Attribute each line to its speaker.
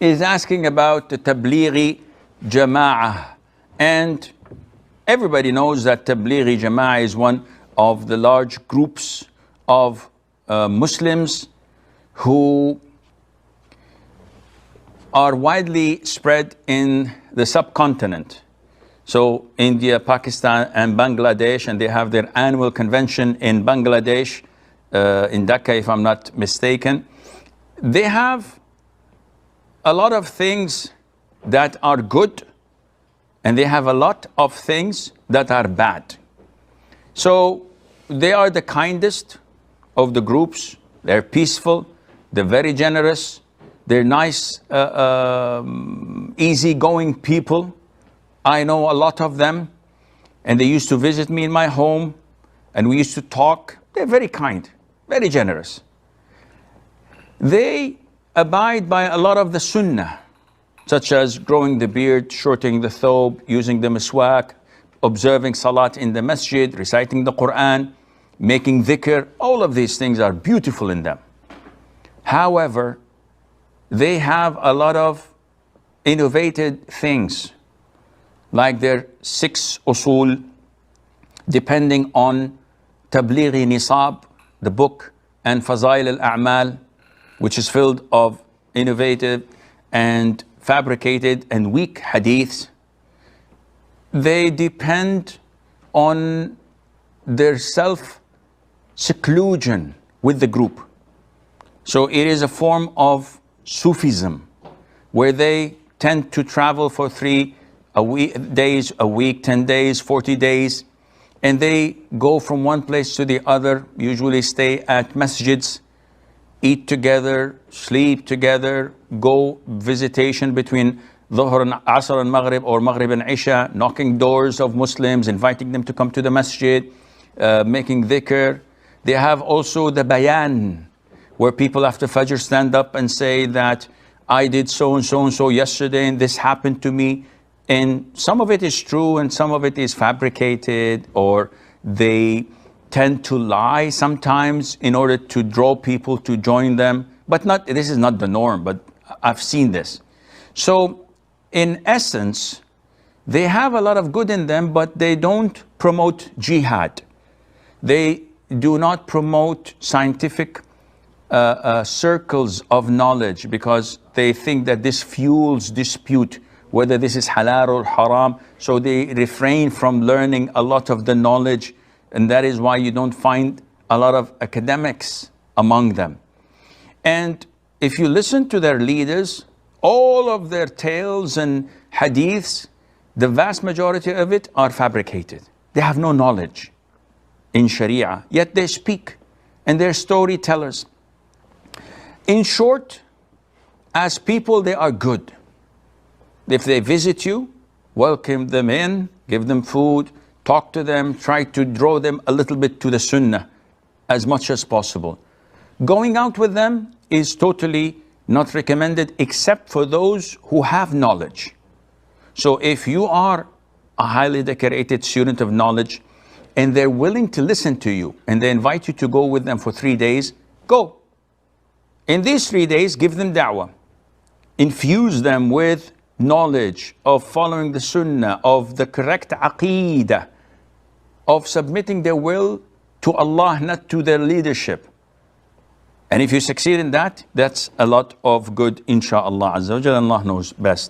Speaker 1: is asking about the Tabligh Jamaat. And everybody knows that Tabligh Jamaat is one of the large groups of Muslims who are widely spread in the subcontinent. So India, Pakistan, and Bangladesh, and they have their annual convention in Bangladesh, in Dhaka, if I'm not mistaken. They have a lot of things that are good, and they have a lot of things that are bad. So they are the kindest of the groups. They're peaceful, they're very generous, they're nice, easygoing people. I know a lot of them, and they used to visit me in my home, and we used to talk. They're very kind, very generous. They abide by a lot of the sunnah, such as growing the beard, shortening the thobe, using the miswak, observing salat in the masjid, reciting the Quran, making dhikr. All of these things are beautiful in them. However, they have a lot of innovated things, like their 6 usul, depending on Tabligh Nisab, the book, and Fazail al-A'mal, which is filled of innovative and fabricated and weak hadiths. They depend on their self-seclusion with the group. So it is a form of Sufism, where they tend to travel for 3 days a week, 10 days, 40 days, and they go from one place to the other, usually stay at masjids, eat together, sleep together, go visitation between Dhuhr and Asr and Maghrib, or Maghrib and Isha, knocking doors of Muslims, inviting them to come to the masjid, making dhikr. They have also the bayan, where people after Fajr stand up and say that I did so and so and so yesterday, and this happened to me. And some of it is true, and some of it is fabricated, or they tend to lie sometimes in order to draw people to join them. But this is not the norm, but I've seen this. So in essence, they have a lot of good in them, but they don't promote jihad. They do not promote scientific circles of knowledge, because they think that this fuels dispute, whether this is halal or haram. So they refrain from learning a lot of the knowledge, and that is why you don't find a lot of academics among them. And if you listen to their leaders, all of their tales and hadiths, the vast majority of it are fabricated. They have no knowledge in Sharia, yet they speak, and they're storytellers. In short, as people, they are good. If they visit you, welcome them in, give them food, talk to them, try to draw them a little bit to the sunnah as much as possible. Going out with them is totally not recommended, except for those who have knowledge. So if you are a highly decorated student of knowledge, and they're willing to listen to you, and they invite you to go with them for 3 days, go. In these 3 days, give them da'wah. Infuse them with knowledge of following the sunnah, of the correct aqeedah, of submitting their will to Allah, not to their leadership. And if you succeed in that, that's a lot of good, insha'Allah Azza wa Jalla. Allah knows best.